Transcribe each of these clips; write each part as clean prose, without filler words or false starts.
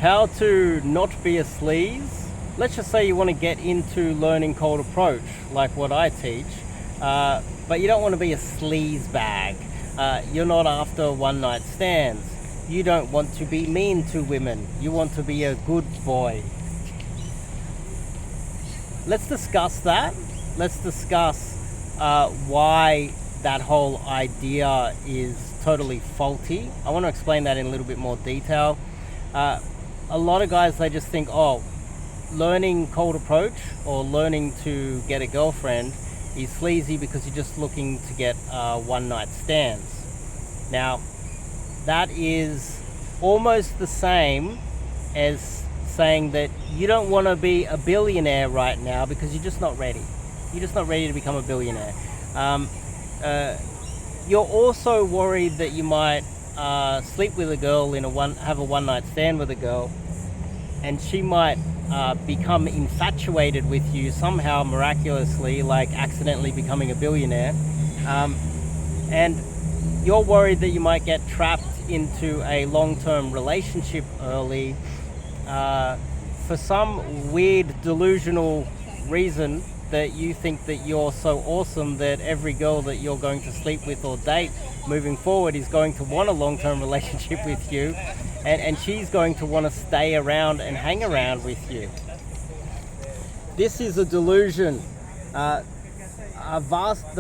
how to not be a sleaze. Let's just say you want to get into learning cold approach, like what I teach, but you don't want to be a sleaze bag. You're not after one night stands. You don't want to be mean to women. You want to be a good boy. Let's discuss that. Let's discuss why that whole idea is totally faulty. I want to explain that in a little bit more detail. A lot of guys, they just think, oh, learning cold approach or learning to get a girlfriend is sleazy because you're just looking to get one night stands. Now, that is almost the same as saying that you don't want to be a billionaire right now because you're just not ready. You're just not ready to become a billionaire. You're also worried that you might sleep with a girl have a one night stand with a girl, and she might become infatuated with you somehow miraculously, like accidentally becoming a billionaire, and you're worried that you might get trapped into a long-term relationship early for some weird delusional reason that you think that you're so awesome that every girl that you're going to sleep with or date moving forward is going to want a long-term relationship with you, and she's going to want to stay around and hang around with you. This is a delusion. The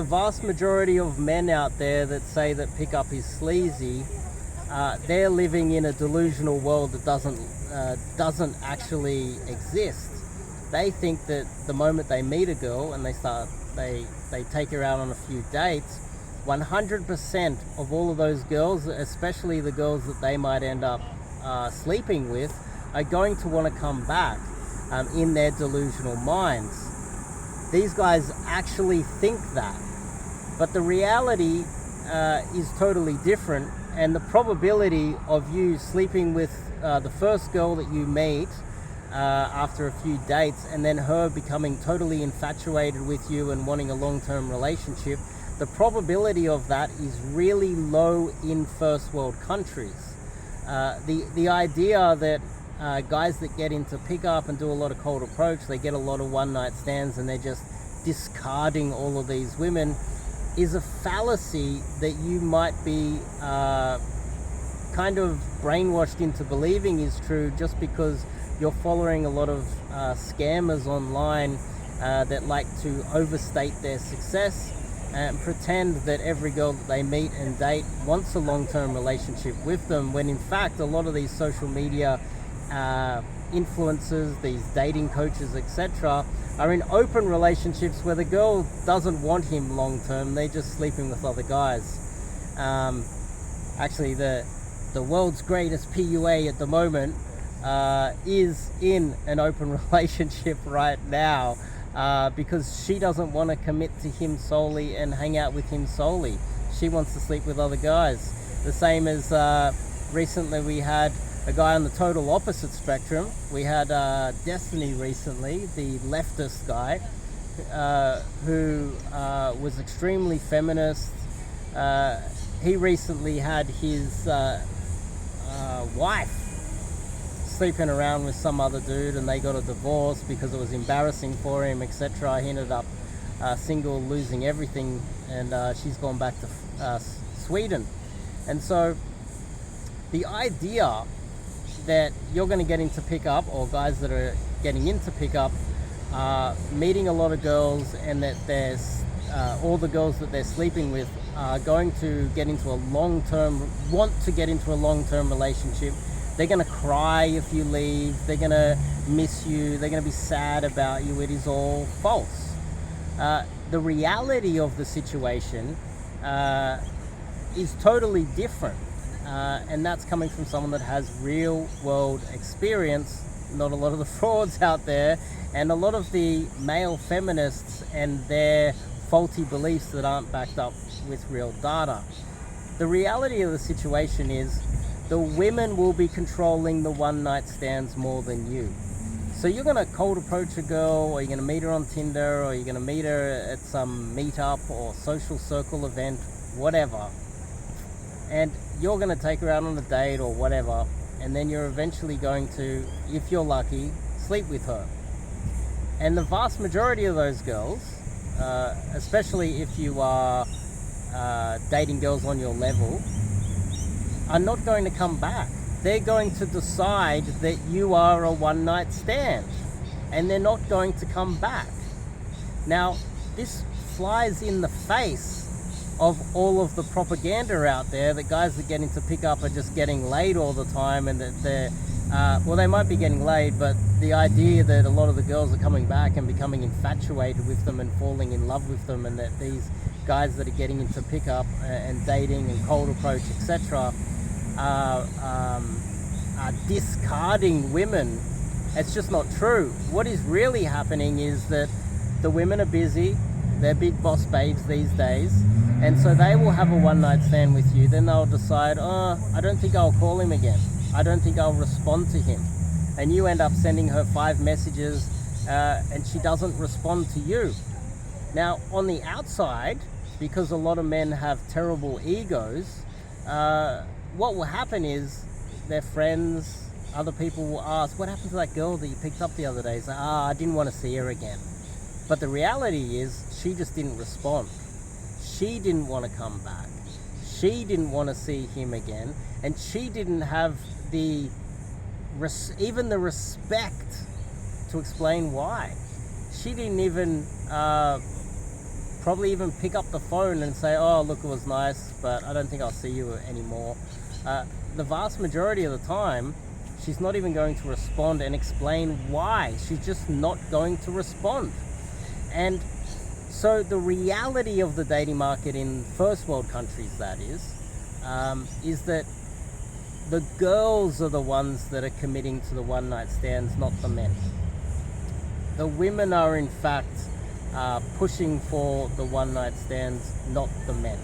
vast majority of men out there that say that pickup is sleazy, they're living in a delusional world that doesn't actually exist. They think that the moment they meet a girl and they take her out on a few dates, 100% of all of those girls, especially the girls that they might end up sleeping with, are going to want to come back in their delusional minds. These guys actually think that, but the reality is totally different, and the probability of you sleeping with the first girl that you meet after a few dates and then her becoming totally infatuated with you and wanting a long-term relationship, the probability of that is really low in first world countries. The idea that guys that get into pickup and do a lot of cold approach, they get a lot of one night stands and they're just discarding all of these women, is a fallacy that you might be kind of brainwashed into believing is true just because you're following a lot of scammers online that like to overstate their success and pretend that every girl that they meet and date wants a long-term relationship with them, when in fact a lot of these social media influencers, these dating coaches, etc., are in open relationships where the girl doesn't want him long-term, they're just sleeping with other guys. Actually, the world's greatest PUA at the moment is in an open relationship right now because she doesn't want to commit to him solely and hang out with him solely. She wants to sleep with other guys. The same as recently we had a guy on the total opposite spectrum. We had Destiny recently, the leftist guy, who was extremely feminist. He recently had his wife sleeping around with some other dude, and they got a divorce because it was embarrassing for him, etc. He ended up single, losing everything, and she's gone back to Sweden. And so the idea that you're going to get into pickup, or guys that are getting into pickup, meeting a lot of girls, and that there's all the girls that they're sleeping with are going to get into a want to get into a long-term relationship. They're going to cry if you leave. They're going to miss you. They're going to be sad about you. It is all false. The reality of the situation is totally different. And that's coming from someone that has real world experience, not a lot of the frauds out there, and a lot of the male feminists and their faulty beliefs that aren't backed up with real data. The reality of the situation is the women will be controlling the one night stands more than you. So you're going to cold approach a girl, or you're going to meet her on Tinder, or you're going to meet her at some meetup or social circle event, whatever. And you're going to take her out on a date or whatever, and then you're eventually going to, if you're lucky, sleep with her. And the vast majority of those girls, especially if you are dating girls on your level, are not going to come back. They're going to decide that you are a one-night stand, and they're not going to come back. Now, this flies in the face of all of the propaganda out there that guys that get into pickup are just getting laid all the time, and that they're well, they might be getting laid, but the idea that a lot of the girls are coming back and becoming infatuated with them and falling in love with them, and that these guys that are getting into pickup and dating and cold approach, etc., are discarding women, it's just not true. What is really happening is that the women are busy, they're big boss babes these days, and so they will have a one-night stand with you. Then they'll decide, oh, I don't think I'll call him again. I don't think I'll respond to him. And you end up sending her 5 messages and she doesn't respond to you. Now, on the outside, because a lot of men have terrible egos, what will happen is their friends, other people will ask, what happened to that girl that you picked up the other day? It's like, I didn't want to see her again. But the reality is she just didn't respond. She didn't want to come back. She didn't want to see him again. And she didn't have even the respect to explain why. She didn't even probably even pick up the phone and say, oh, look, it was nice, but I don't think I'll see you anymore. The vast majority of the time, she's not even going to respond and explain why. She's just not going to respond. And so the reality of the dating market in first world countries, that is that the girls are the ones that are committing to the one-night stands, not the men. The women are in fact pushing for the one-night stands, not the men.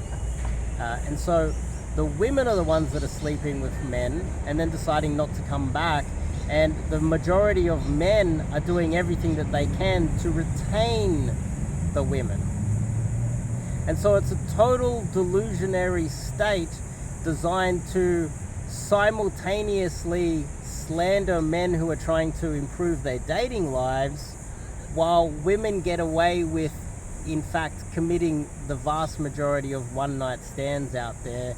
And so the women are the ones that are sleeping with men and then deciding not to come back, and the majority of men are doing everything that they can to retain the women. And so it's a total delusionary state designed to simultaneously slander men who are trying to improve their dating lives, while women get away with, in fact, committing the vast majority of one-night stands out there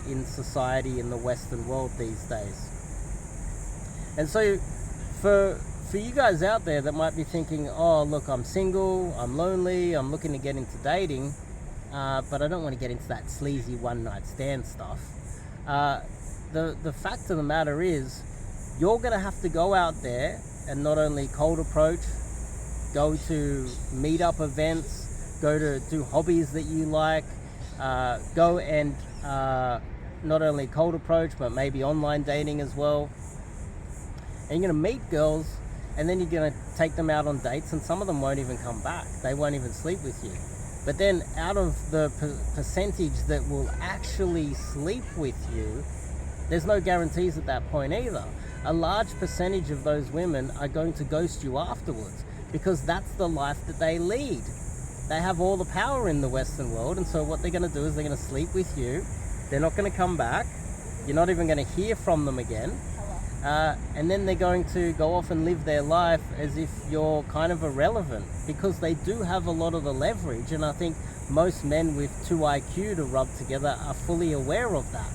in society in the Western world these days. And so for you guys out there that might be thinking, oh, look, I'm single, I'm lonely, I'm looking to get into dating, but I don't want to get into that sleazy one-night stand stuff. The fact of the matter is, you're going to have to go out there and not only cold approach, go to meetup events, go to do hobbies that you like, go and not only cold approach, but maybe online dating as well. And you're going to meet girls, and then you're going to take them out on dates, and some of them won't even come back. They won't even sleep with you. But then out of the percentage that will actually sleep with you, there's no guarantees at that point either. A large percentage of those women are going to ghost you afterwards, because that's the life that they lead. They have all the power in the Western world, and so what they're going to do is they're going to sleep with you. They're not going to come back. You're not even going to hear from them again. And then they're going to go off and live their life as if you're kind of irrelevant, because they do have a lot of the leverage, and I think most men with 2 IQ to rub together are fully aware of that.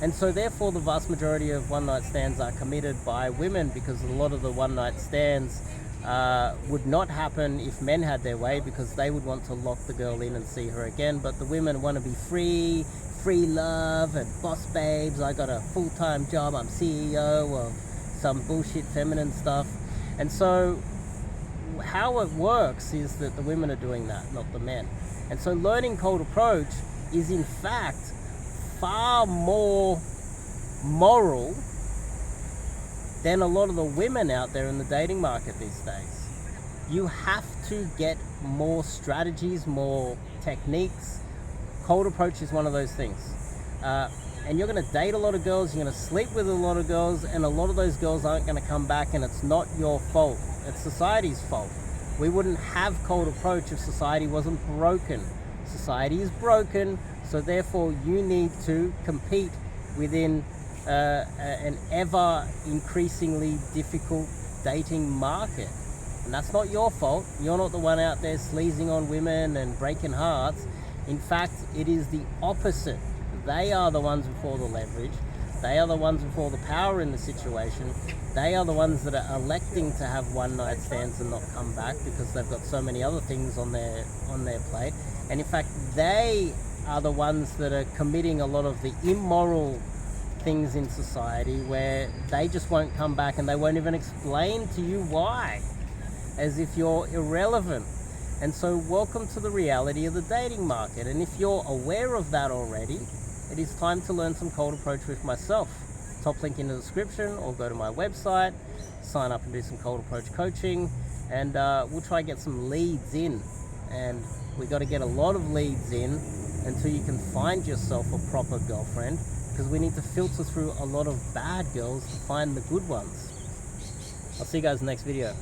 And so therefore the vast majority of one-night stands are committed by women, because a lot of the one-night stands would not happen if men had their way, because they would want to lock the girl in and see her again. But the women want to be free love and boss babes. I got a full-time job, I'm CEO of some bullshit feminine stuff. And so how it works is that the women are doing that, not the men. And so learning cold approach is in fact far more moral than a lot of the women out there in the dating market these days. You have to get more strategies, more techniques. Cold approach is one of those things. And you're going to date a lot of girls, you're going to sleep with a lot of girls, and a lot of those girls aren't going to come back, and it's not your fault. It's society's fault. We wouldn't have cold approach if society wasn't broken. Society is broken, so therefore you need to compete within an ever increasingly difficult dating market. And that's not your fault. You're not the one out there sleazing on women and breaking hearts. In fact, it is the opposite. They are the ones with all the leverage. They are the ones with all the power in the situation. They are the ones that are electing to have one night stands and not come back because they've got so many other things on their plate. And in fact, they are the ones that are committing a lot of the immoral things in society, where they just won't come back and they won't even explain to you why, as if you're irrelevant. And so welcome to the reality of the dating market. And if you're aware of that already, it is time to learn some cold approach with myself. Top link in the description, or go to my website, sign up and do some cold approach coaching, and we'll try and get some leads in. And we got to get a lot of leads in until you can find yourself a proper girlfriend, because we need to filter through a lot of bad girls to find the good ones. I'll see you guys in the next video.